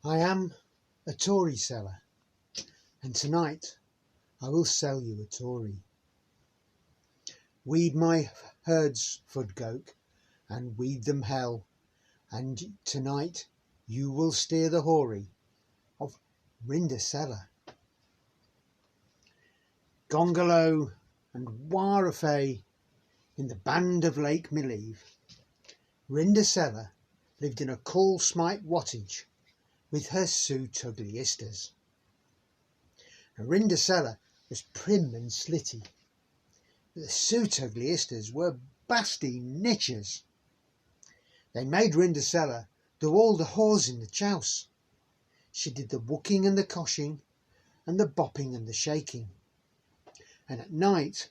I am a Tory seller, and tonight I will sell you a Tory. Weed my herds, Fudgoke, and weed them hell, and tonight you will steer the hoary of Rindercella. Gongolo and Warafay in the band of Lake Mileve, Rindercella lived in a coal smite wattage with her Sue Tugly Isters. Rindercella was prim and slitty, but the Sue Tugly Isters were basty nichers. They made Rindercella do all the whores in the chouse. She did the wooking and the coshing, and the bopping and the shaking. And at night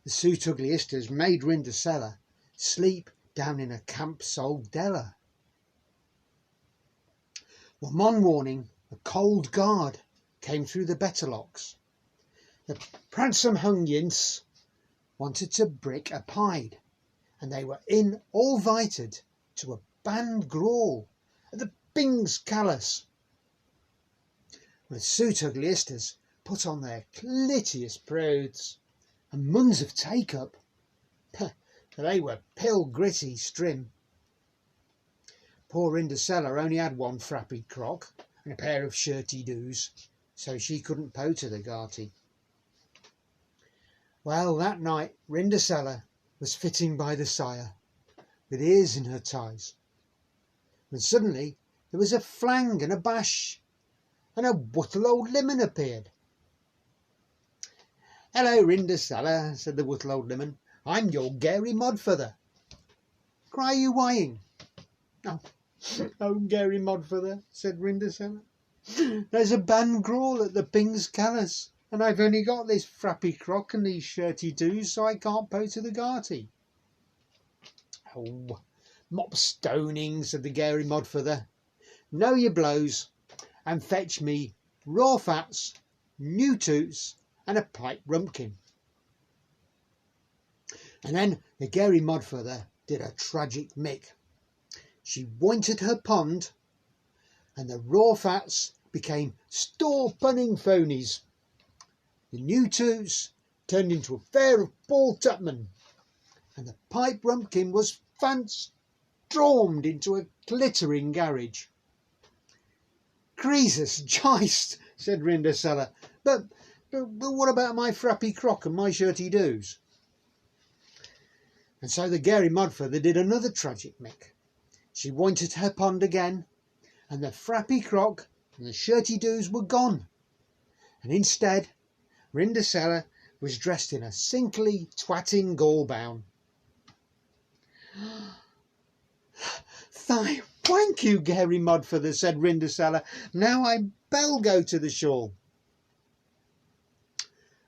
the Sue Tugly Isters made Rindercella sleep down in a camp soldella. One morning a cold guard came through the betterlocks. The pransome hungyins wanted to brick a pied, and they were in all vited to a band grawl at the Bing's Callous. The Sue Tugly Isters put on their clittiest prouds and muns of take-up. They were pill gritty strim. Poor Rindercella only had one frappy crock and a pair of shirty doos, so she couldn't po to the garty. Well, that night Rindercella was fitting by the sire, with ears in her ties, when suddenly there was a flang and a bash, and a wuttle old limon appeared. "Hello, Rindercella," said the wuttle old limon. "I'm your Gary Modfather. Cry you wying?" Oh, Gary Modfather," said Rindercella. "There's a band grawl at the Bing's Callous, and I've only got this frappy crock and these shirty doos, so I can't po to the garty." "Oh, mop stoning," said the Gary Modfather. "Know your blows, and fetch me raw fats, new toots, and a pipe rumpkin." And then the Gary Modfather did a tragic mick. She pointed her pond, and the raw fats became store punning phonies. The new toots turned into a fair of Paul Tupman, and the pipe rumpkin was stormed into a glittering garage. "Creasus Joist," said Rindercella, but what about my frappy crock and my shirty doos?" And so the Gary Modfather did another tragic mick. She pointed her pond again, and the frappy crock and the shirty doos were gone, and instead Rindercella was dressed in a sinkly twatting gallbound. "Thank you, Gary Modfather," said Rindercella. "Now I bell go to the shawl."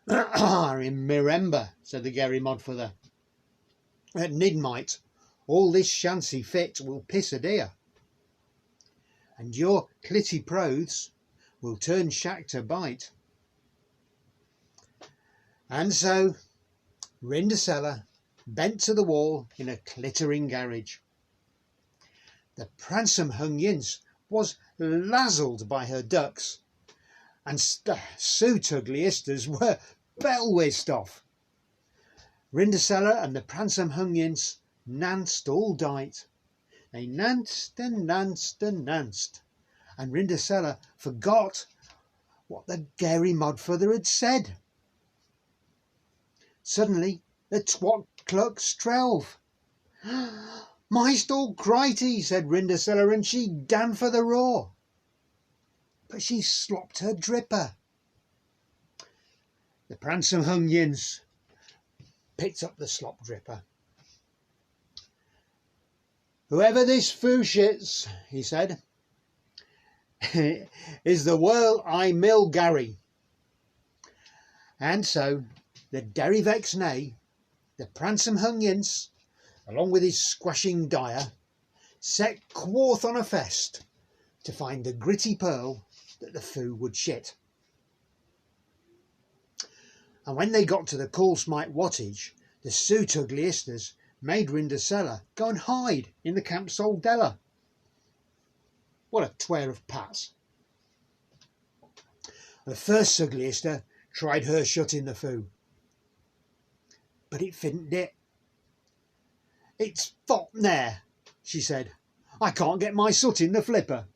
"I remember," said the Gary Modfather. "At midnight all this shancy fit will piss a deer, and your clitty prothes will turn shack to bite." And so Rindercella bent to the wall in a clittering garage. The pransome hungyins was lazzled by her ducks, and Sue Tugly Isters were bell-whizzed off. Rindercella and the pransome hungyins nanced all dight. They nanced and nanced and nanced, and Rindercella forgot what the Gary Modfather had said. Suddenly the twat clucked 12. "Myst all crighty," said Rindercella, and she dan for the raw. But she slopped her dripper. The pransome hungyins picked up the slop dripper. "Whoever this foo shits," he said, "is the whirl I mill Gary." And so the Derryvex Nay, the pransome hungyins, along with his squashing dyer, set quarth on a fest to find the gritty pearl that the foo would shit. And when they got to the coal smite wattage, the Sue Tugly Isters made Rindercella go and hide in the camp soldella. What a tware of pats! The first ugliester tried her shut in the foo, but it fidn't it. "It's fot there," she said. "I can't get my soot in the flipper."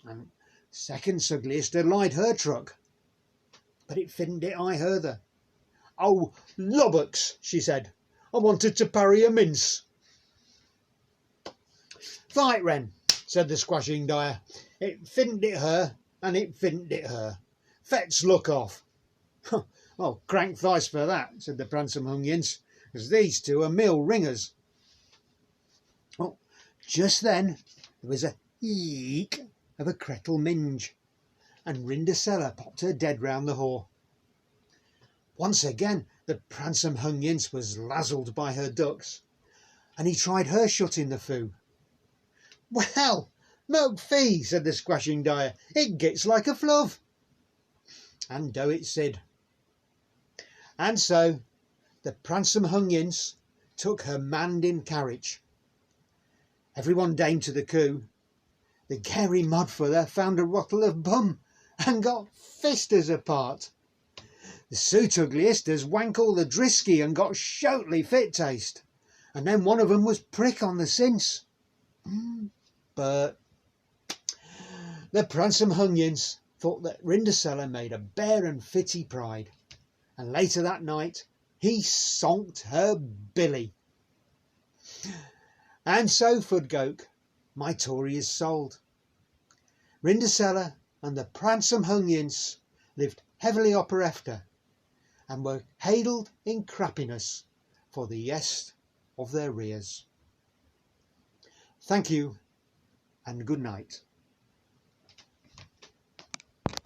And second ugliester lied her truck, but it fidn't it I her. "Oh, lobbocks," she said, "I wanted to parry a mince." "Fight, Wren," said the squashing dyer. "It fidn't it her, and it fidn't it her. Fet's look off." "Well, crank thice for that," said the Pransome Hungyins, "because these two are mill ringers." Well, just then there was a eek of a crettle minge, and Rindercella popped her dead round the haw. Once again the Pransome Hungyins was lazzled by her ducks, and he tried her shut in the foo. "Well, milk fee," said the squashing dyer, "it gets like a fluff." And do it sid. And so the Pransome Hungyins took her manned in carriage. Everyone dame to the coo. The Gary Modfuller found a rottle of bum and got fisters apart. The suit ugliesters wank all the drisky and got shotly fit taste, and then one of 'em was prick on the since. But the Pransome Hungyins thought that Rindercella made a bare and fitty pride, and later that night he sonked her billy. And so, Fudgoke, my Tory is sold. Rindercella and the Pransome Hungyins lived heavily upper efter, and were hadled in crappiness for the yest of their rears. Thank you, and good night.